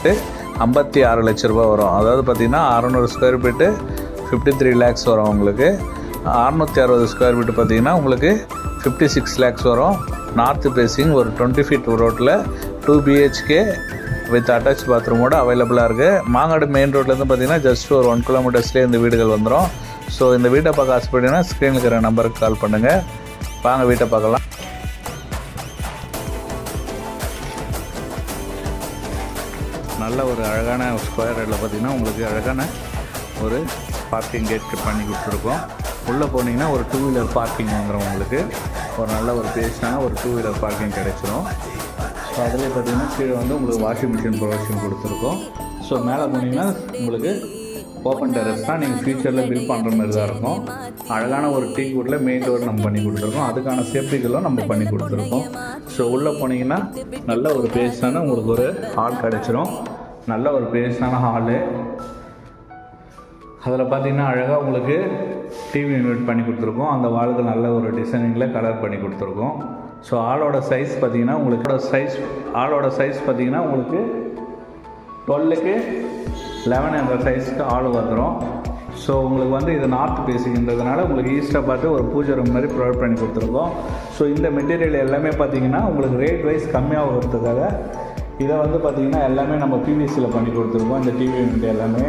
56 லட்ச ரூபா வரும். அதாவது பார்த்திங்கன்னா 600 ஸ்கொயர் ஃபீட்டு 53 லேக்ஸ் வரும் உங்களுக்கு. 660 ஸ்கொயர் ஃபீட்டு பார்த்திங்கன்னா உங்களுக்கு 56 லேக்ஸ் வரும். நார்த் ஃபேஸிங் ஒரு 20 ஃபீட் ரோட்டில் 2 BHK வித் அட்டாச் பாத்ரூமோட அவைலபிளாக இருக்குது. மாங்காடு மெயின் ரோட்லேருந்து பார்த்திங்கன்னா ஜஸ்ட் ஒரு 1 கிலோமீட்டர்ஸ்லேயே இந்த வீடுகள் வந்துடும். ஸோ இந்த வீட்டை பார்க்க ஆசைப்பட்டீங்கன்னா ஸ்க்ரீனில் இருக்கிற நம்பருக்கு கால் பண்ணுங்கள். வாங்க வீட்டை பார்க்கலாம். நல்ல ஒரு அழகான ஸ்கொயர் ரோட்டில் பார்த்திங்கன்னா உங்களுக்கு அழகான ஒரு பார்க்கிங் கேட் பண்ணி கொடுத்துருக்கோம். உள்ளே போனீங்கன்னா ஒரு 2 வீலர் பார்க்கிங் வந்துடும் உங்களுக்கு. ஒரு நல்ல ஒரு பேஸ்டான ஒரு 2 வீலர் பார்க்கிங் கிடைச்சிரும். ஸோ அதில் பார்த்திங்கன்னா கீழே வந்து உங்களுக்கு வாஷிங் மிஷின் ப்ரொவிஷன் கொடுத்துருக்கோம். ஸோ மேலே போனீங்கன்னா உங்களுக்கு ஓப்பன் டெரஸ் தான். நீங்கள் ஃபியூச்சரில் பில் பண்ணுற மாதிரி தான் இருக்கும். அழகான ஒரு டீ கூட்டில் மெயின் டோர் நம்ம பண்ணி கொடுத்துருக்கோம். அதுக்கான சேஃப்டிகளும் நம்ம பண்ணி கொடுத்துருக்கோம். ஸோ உள்ளே போனீங்கன்னா நல்ல ஒரு பேஸ்டான உங்களுக்கு ஒரு ஹால் கிடச்சிரும். நல்ல ஒரு பேஸ்டான ஹாலு. அதில் பார்த்திங்கன்னா அழகாக உங்களுக்கு டிவி யூனிட் பண்ணி கொடுத்துருக்கோம். அந்த வாளுக்கு நல்ல ஒரு டிசைனிங்கில் கலர் பண்ணி கொடுத்துருக்கோம். ஸோ ஆளோட சைஸ் பார்த்திங்கன்னா உங்களுக்கு ஆளோட சைஸ் பார்த்திங்கன்னா உங்களுக்கு 12க்கு 11 என்ற சைஸ்க்கு ஆள் வந்துடும். ஸோ உங்களுக்கு வந்து இது நார்த் பேசிங்கன்றதுனால உங்களுக்கு ஈஸ்ட்டாக பார்த்து ஒரு பூஜை ரூம் மாதிரி ப்ரொவைட் பண்ணி கொடுத்துருக்கோம். ஸோ இந்த மெட்டீரியல் எல்லாமே பார்த்திங்கன்னா உங்களுக்கு ரேட் வைஸ் கம்மியாகிறதுக்காக இதை வந்து பார்த்திங்கன்னா எல்லாமே நம்ம பிவிசியில் பண்ணி கொடுத்துருக்கோம். இந்த டிவி யூனிட் எல்லாமே,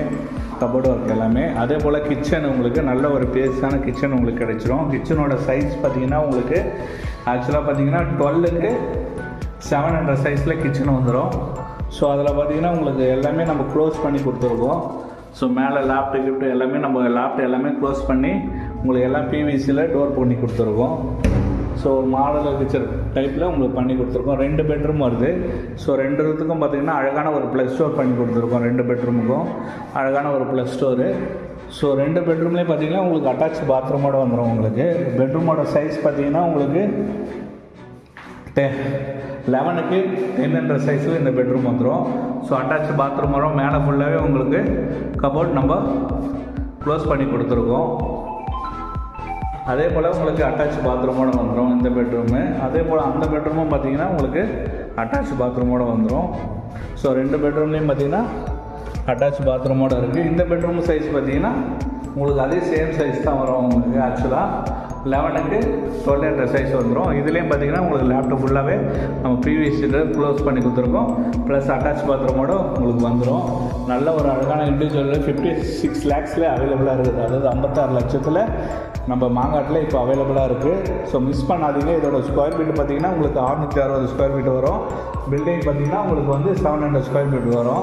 கபோர்டு ஒர்க் எல்லாமே. அதே போல் கிச்சன் உங்களுக்கு நல்ல ஒரு பேஸான கிச்சன் உங்களுக்கு கிடைச்சிரும். கிச்சனோட சைஸ் பார்த்திங்கன்னா உங்களுக்கு ஆக்சுவலாக பார்த்திங்கன்னா 12க்கு 7 என்ற சைஸில் கிச்சன் வந்துடும். ஸோ அதில் பார்த்திங்கன்னா உங்களுக்கு எல்லாமே நம்ம க்ளோஸ் பண்ணி கொடுத்துருக்கோம். ஸோ மேலே லேப்டாப் கிஃப்ட் எல்லாமே நம்ம லேப்டாப் எல்லாமே க்ளோஸ் பண்ணி உங்களுக்கு எல்லாம் பிவிசியில் டோர் பண்ணி கொடுத்துருக்கோம். ஸோ மாடல் கிச்சன் டைப்பில் உங்களுக்கு பண்ணி கொடுத்துருக்கோம். 2 பெட்ரூம் வருது. ஸோ 2 இடத்துக்கும் பார்த்திங்கன்னா அழகான ஒரு ப்ளஸ் ஸ்டோர் பண்ணி கொடுத்துருக்கோம். 2 பெட்ரூமுக்கும் அழகான ஒரு ப்ளஸ் ஸ்டோரு. ஸோ 2 பெட்ரூம்லேயே பார்த்திங்கன்னா உங்களுக்கு அட்டாச் பாத்ரூமோடு வந்துடும். உங்களுக்கு பெட்ரூமோட சைஸ் பார்த்திங்கன்னா உங்களுக்கு 11க்கு 10 என்ற சைஸில் இந்த பெட்ரூம் வந்துடும். ஸோ அட்டாச் பாத்ரூம் வரும். மேலே ஃபுல்லாகவே உங்களுக்கு கபோர்ட் நம்ம க்ளோஸ் பண்ணி கொடுத்துருக்கோம். அதே போல் உங்களுக்கு அட்டாச் பாத்ரூமோடு வந்துடும் இந்த பெட்ரூமு. அதே போல் அந்த பெட்ரூமும் பார்த்திங்கன்னா உங்களுக்கு அட்டாச் பாத்ரூமோடு வந்துடும். ஸோ 2 பெட்ரூம்லேயும் பார்த்திங்கன்னா அட்டாச் பாத்ரூமோடு இருக்குது. இந்த பெட்ரூம் சைஸ் பார்த்திங்கன்னா உங்களுக்கு அதே சேம் சைஸ் தான் வரும். உங்களுக்கு ஆக்சுவலாக 11க்கு 12 என்ற சைஸ் வந்துடும். இதுலேயும் பார்த்திங்கன்னா உங்களுக்கு லேப்டாப் ஃபுல்லாகவே நம்ம ப்ரீவியஸில் க்ளோஸ் பண்ணி கொடுத்துருக்கோம். ப்ளஸ் அட்டாச் பாத்ரூமோடு உங்களுக்கு வந்துடும். நல்ல ஒரு அழகான இண்டிவிஜுவல் 56 லேக்ஸில் அவைலபிளாக இருக்குது. அதாவது 56 லட்சத்தில் நம்ம மாங்காட்டில் இப்போ அவைலபிளாக இருக்குது. ஸோ மிஸ் பண்ணாதீங்க. இதோட ஸ்கொயர் ஃபீட் பார்த்திங்கன்னா உங்களுக்கு 660 ஸ்கொயர் ஃபீட் வரும். பில்டிங் பார்த்திங்கன்னா உங்களுக்கு வந்து 700 ஸ்கொயர் ஃபீட் வரும்.